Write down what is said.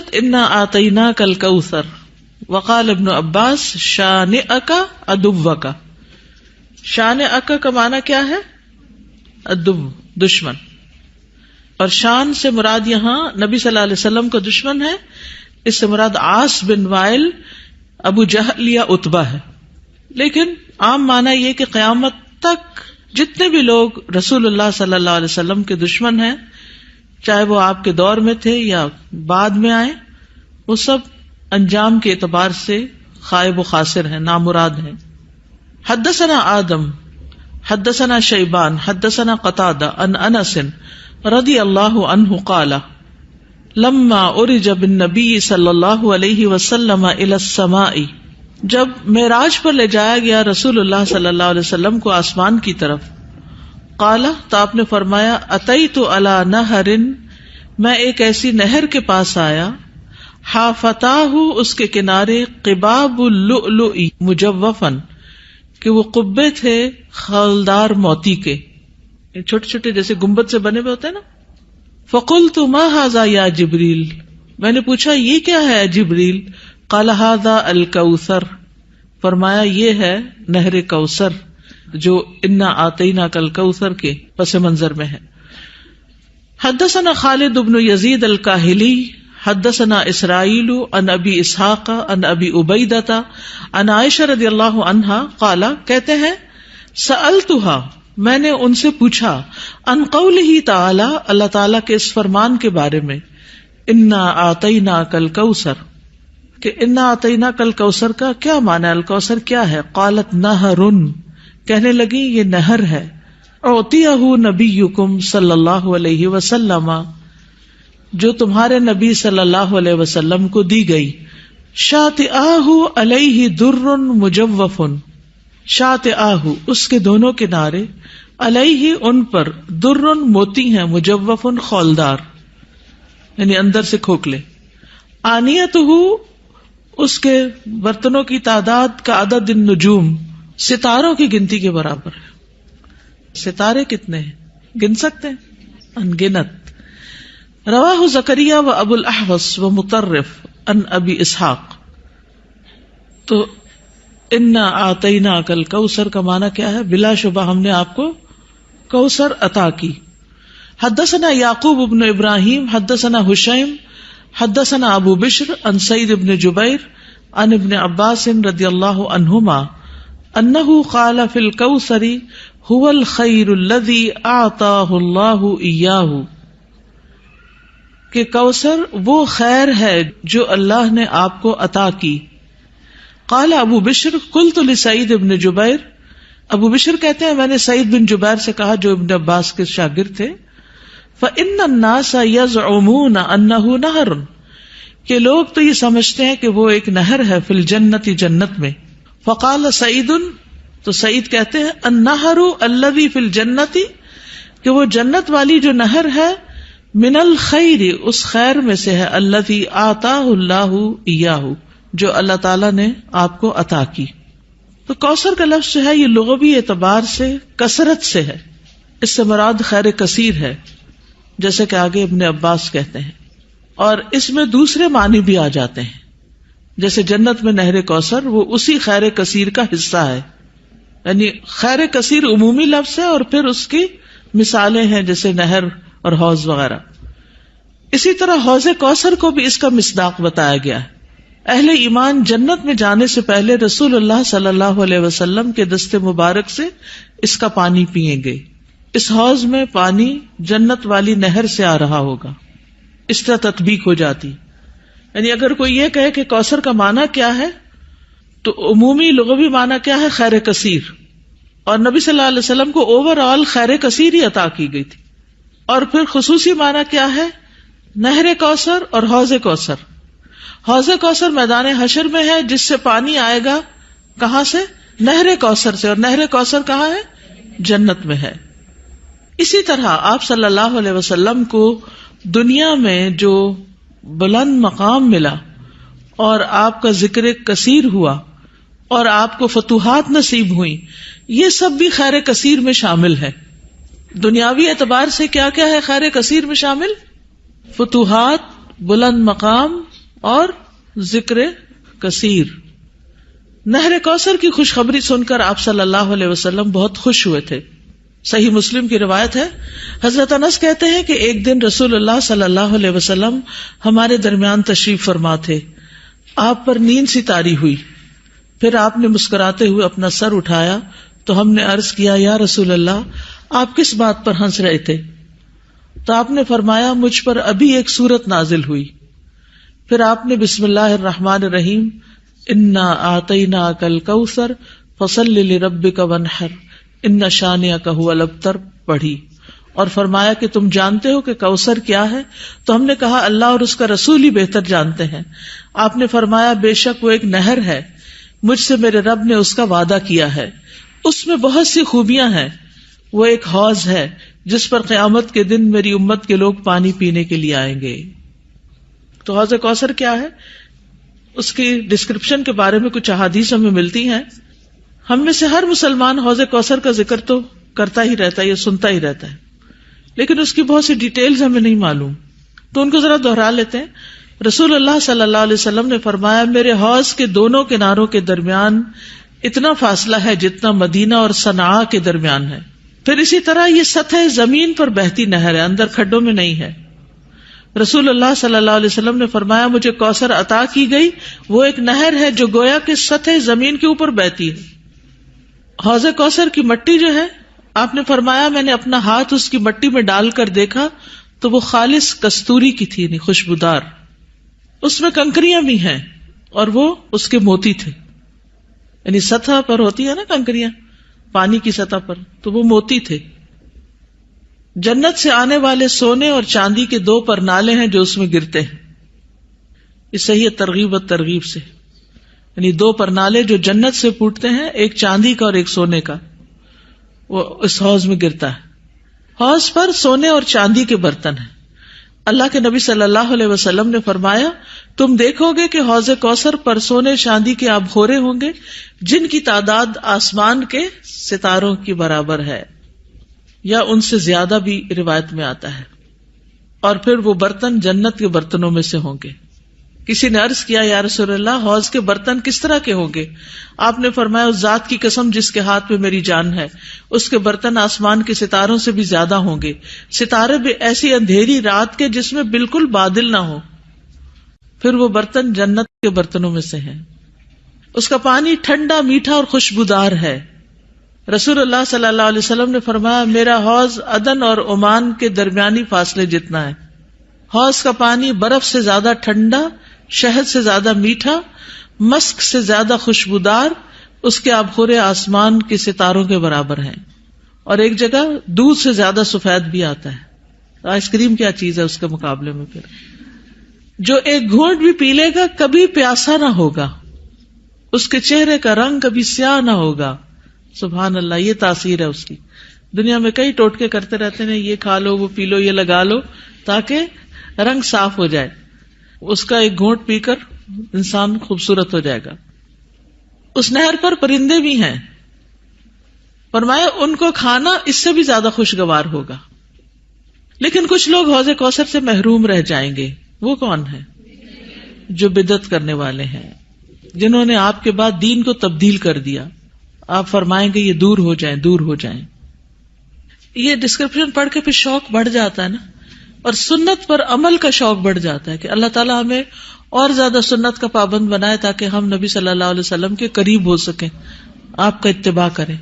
سورت انا آتیناک الکوثر وقال ابن عباس شانئک عدوک. شانئک کا معنی کیا ہے؟ عدو، دشمن. اور شان سے مراد یہاں نبی صلی اللہ علیہ وسلم کا دشمن ہے. اس سے مراد عاص بن وائل، ابو جہل یا عتبہ ہے. لیکن عام معنی یہ کہ قیامت تک جتنے بھی لوگ رسول اللہ صلی اللہ علیہ وسلم کے دشمن ہیں، چاہے وہ آپ کے دور میں تھے یا بعد میں آئے، وہ سب انجام کے اعتبار سے خائب و خاسر ہیں، نامراد ہیں. حدثنا آدم حدثنا شیبان حدثنا قتادہ عن انس رضی اللہ عنہ قال لما عرج بالنبی صلی اللہ علیہ وسلم الی السماء، جب معراج پر لے جایا گیا رسول اللہ صلی اللہ علیہ وسلم کو آسمان کی طرف، قال تو آپ نے فرمایا اتیت علی نہر، میں ایک ایسی نہر کے پاس آیا، حافتاہ اس کے کنارے قباب اللؤلؤ مجوفا، کہ وہ قبے تھے خالدار موتی کے، چھوٹے چھوٹے جیسے گنبد سے بنے ہوئے ہوتے ہیں نا. فقلت ما ھذا یا جبریل، میں نے پوچھا یہ کیا ہے جبریل؟ قال ھذا الکوثر، فرمایا یہ ہے نہر کوثر جو انا آتیناک الکوثر کے پس منظر میں ہے. حدثنا خالد بن یزید الکاہلی حدثنا اسرائیل عن ابی اسحاق عن ابی عبیدۃ عن عائشہ رضی اللہ عنہا قال، کہتے ہیں سألتها، میں نے ان سے پوچھا، عن قولہ تعالی، اللہ تعالی کے اس فرمان کے بارے میں، انا آتیناک الکوثر، کہ انا آتیناک الکوثر کا کیا معنی ہے؟ الکوثر کیا ہے؟ قالت نہر، کہنے لگی یہ نہر ہے، اعطیہ نبیکم صلی اللہ علیہ وسلم، جو تمہارے نبی صلی اللہ علیہ وسلم کو دی گئی. شاطئاہ علیہ در مجوف، شاطئاہ اس کے دونوں کنارے، علیہ ان پر، در موتی ہیں، مجوف خولدار یعنی اندر سے کھوکھلے. آنیتہ اس کے برتنوں کی تعداد کا عدد النجوم، ستاروں کی گنتی کے برابر ہے. ستارے کتنے ہیں گن سکتے ہیں؟ انگنت. رواہ زکریا و ابو الاحوص و مطرف عن ابی اسحاق. تو انا آتیناک الکوثر کا معنی کیا ہے؟ بلا شبہ ہم نے آپ کو کوثر عطا کی. حدثنا یعقوب بن ابراہیم حدثنا حشیم حدثنا ابو بشر عن سعید بن جبیر عن ابن عباس رضی اللہ عنہما انہ قال فی الکوثر هو الخیر الذی اعطاہ اللہ ایاہ، کہ کوثر وہ خیر ہے جو اللہ نے آپ کو عطا کی. قال ابو بشر قلت لسعید بن جبیر، ابو بشر کہتے ہیں میں نے سعید بن جبیر سے کہا جو ابن عباس کے شاگرد تھے، فإن الناس يزعمون انه نہر، کہ لوگ تو یہ سمجھتے ہیں کہ وہ ایک نہر ہے، فی الجنت جنت میں. فقال سعید، تو سعید کہتے ہیں النہر الذی فی الجنت، کہ وہ جنت والی جو نہر ہے، من الخیر اس خیر میں سے ہے، الذی آتاہ اللہ ایاہ جو اللہ تعالیٰ نے آپ کو عطا کی. تو کوثر کا لفظ جو ہے یہ لغوی اعتبار سے کثرت سے ہے، اس سے مراد خیر کثیر ہے، جیسے کہ آگے ابن عباس کہتے ہیں. اور اس میں دوسرے معنی بھی آ جاتے ہیں، جیسے جنت میں نہر کوثر وہ اسی خیر کثیر کا حصہ ہے، یعنی خیر کثیر عمومی لفظ ہے اور پھر اس کی مثالیں ہیں جیسے نہر اور حوض وغیرہ. اسی طرح حوض کوثر کو بھی اس کا مصداق بتایا گیا ہے. اہل ایمان جنت میں جانے سے پہلے رسول اللہ صلی اللہ علیہ وسلم کے دست مبارک سے اس کا پانی پیئیں گے. اس حوض میں پانی جنت والی نہر سے آ رہا ہوگا، اس طرح تطبیق ہو جاتی. یعنی اگر کوئی یہ کہے کہ کوثر کا معنی کیا ہے، تو عمومی لغوی معنی کیا ہے؟ خیر کثیر. اور نبی صلی اللہ علیہ وسلم کو اوور آل خیر کثیر ہی عطا کی گئی تھی. اور پھر خصوصی معنی کیا ہے؟ نہر کوثر اور حوض کوثر. حوض کوثر میدان حشر میں ہے، جس سے پانی آئے گا کہاں سے؟ نہر کوثر سے. اور نہر کوثر کہاں ہے؟ جنت میں ہے. اسی طرح آپ صلی اللہ علیہ وسلم کو دنیا میں جو بلند مقام ملا اور آپ کا ذکر کثیر ہوا اور آپ کو فتوحات نصیب ہوئی، یہ سب بھی خیر کثیر میں شامل ہے. دنیاوی اعتبار سے کیا کیا ہے خیر کثیر میں شامل؟ فتوحات، بلند مقام اور ذکر کثیر. نہر کوثر کی خوشخبری سن کر آپ صلی اللہ علیہ وسلم بہت خوش ہوئے تھے. صحیح مسلم کی روایت ہے, حضرت انس کہتے ہیں کہ ایک دن رسول اللہ صلی اللہ علیہ وسلم ہمارے درمیان تشریف فرما تھے. آپ پر نیند سی طاری ہوئی, پھر آپ نے مسکراتے ہوئے اپنا سر اٹھایا تو ہم نے عرض کیا, یا رسول اللہ, آپ کس بات پر ہنس رہے تھے؟ تو آپ نے فرمایا, مجھ پر ابھی ایک سورت نازل ہوئی. پھر آپ نے بسم اللہ الرحمن الرحیم انا اعطیناک الکوثر فصل لربک وانحر ان شانئک ھو الابتر پڑھی, اور فرمایا کہ تم جانتے ہو کہ کوثر کیا ہے؟ تو ہم نے کہا, اللہ اور اس کا رسول ہی بہتر جانتے ہیں. آپ نے فرمایا, بے شک وہ ایک نہر ہے, مجھ سے میرے رب نے اس کا وعدہ کیا ہے, اس میں بہت سی خوبیاں ہیں. وہ ایک حوض ہے جس پر قیامت کے دن میری امت کے لوگ پانی پینے کے لیے آئیں گے. تو حوض کوثر کیا ہے, اس کی ڈسکرپشن کے بارے میں کچھ احادیث ہمیں ملتی ہیں. ہم میں سے ہر مسلمان حوض کوثر کا ذکر تو کرتا ہی رہتا ہے یا سنتا ہی رہتا ہے, لیکن اس کی بہت سی ڈیٹیلز ہمیں نہیں معلوم, تو ان کو ذرا دوہرا لیتے ہیں. رسول اللہ صلی اللہ علیہ وسلم نے فرمایا, میرے حوض کے دونوں کناروں کے درمیان اتنا فاصلہ ہے جتنا مدینہ اور صنعاء کے درمیان ہے. پھر اسی طرح یہ سطح زمین پر بہتی نہر ہے, اندر کھڈوں میں نہیں ہے. رسول اللہ صلی اللہ علیہ وسلم نے فرمایا, مجھے کوثر عطا کی گئی, وہ ایک نہر ہے جو گویا کہ سطح زمین کے اوپر بہتی ہے. حوض کوثر کی مٹی جو ہے, آپ نے فرمایا, میں نے اپنا ہاتھ اس کی مٹی میں ڈال کر دیکھا تو وہ خالص کستوری کی تھی, یعنی خوشبودار. اس میں کنکریاں بھی ہیں اور وہ اس کے موتی تھے, یعنی سطح پر ہوتی ہے نا کنکریاں پانی کی سطح پر, تو وہ موتی تھے. جنت سے آنے والے سونے اور چاندی کے 2 پرنالے ہیں جو اس میں گرتے ہیں. اس صحیح ترغیب و ترغیب سے, یعنی 2 پرنالے جو جنت سے پھوٹتے ہیں, ایک چاندی کا اور ایک سونے کا, وہ اس حوض میں گرتا ہے. حوض پر سونے اور چاندی کے برتن ہیں. اللہ کے نبی صلی اللہ علیہ وسلم نے فرمایا, تم دیکھو گے کہ حوض کوثر پر سونے چاندی کے آبخورے ہوں گے جن کی تعداد آسمان کے ستاروں کی برابر ہے, یا ان سے زیادہ بھی روایت میں آتا ہے. اور پھر وہ برتن جنت کے برتنوں میں سے ہوں گے. کسی نے عرض کیا, یا رسول اللہ, حوض کے برتن کس طرح کے ہوں گے؟ آپ نے فرمایا, اس ذات کی قسم جس کے ہاتھ میں میری جان ہے, اس کے برتن آسمان کے ستاروں سے بھی زیادہ ہوں گے, ستارے بھی ایسی اندھیری رات کے جس میں بالکل بادل نہ ہو. پھر وہ برتن جنت کے برتنوں میں سے ہیں. اس کا پانی ٹھنڈا, میٹھا اور خوشبودار ہے. رسول اللہ صلی اللہ علیہ وسلم نے فرمایا, میرا حوض عدن اور عمان کے درمیانی فاصلے جتنا ہے. حوض کا پانی برف سے زیادہ ٹھنڈا, شہد سے زیادہ میٹھا, مسک سے زیادہ خوشبودار, اس کے آبخورے آسمان کے ستاروں کے برابر ہیں. اور ایک جگہ دودھ سے زیادہ سفید بھی آتا ہے. آئس کریم کیا چیز ہے اس کے مقابلے میں. پھر جو ایک گھونٹ بھی پی لے گا کبھی پیاسا نہ ہوگا, اس کے چہرے کا رنگ کبھی سیاہ نہ ہوگا. سبحان اللہ, یہ تاثیر ہے اس کی. دنیا میں کئی ٹوٹکے کرتے رہتے ہیں, یہ کھا لو, وہ پی لو, یہ لگا لو تاکہ رنگ صاف ہو جائے. اس کا ایک گھونٹ پی کر انسان خوبصورت ہو جائے گا. اس نہر پر پرندے بھی ہیں. فرمایا, ان کو کھانا اس سے بھی زیادہ خوشگوار ہوگا. لیکن کچھ لوگ حوض کوثر سے محروم رہ جائیں گے. وہ کون ہیں؟ جو بدعت کرنے والے ہیں, جنہوں نے آپ کے بعد دین کو تبدیل کر دیا. آپ فرمائیں گے یہ دور ہو جائیں, دور ہو جائیں. یہ ڈسکرپشن پڑھ کے پھر شوق بڑھ جاتا ہے نا, اور سنت پر عمل کا شوق بڑھ جاتا ہے کہ اللہ تعالیٰ ہمیں اور زیادہ سنت کا پابند بنائے تاکہ ہم نبی صلی اللہ علیہ وسلم کے قریب ہو سکیں, آپ کا اتباع کریں.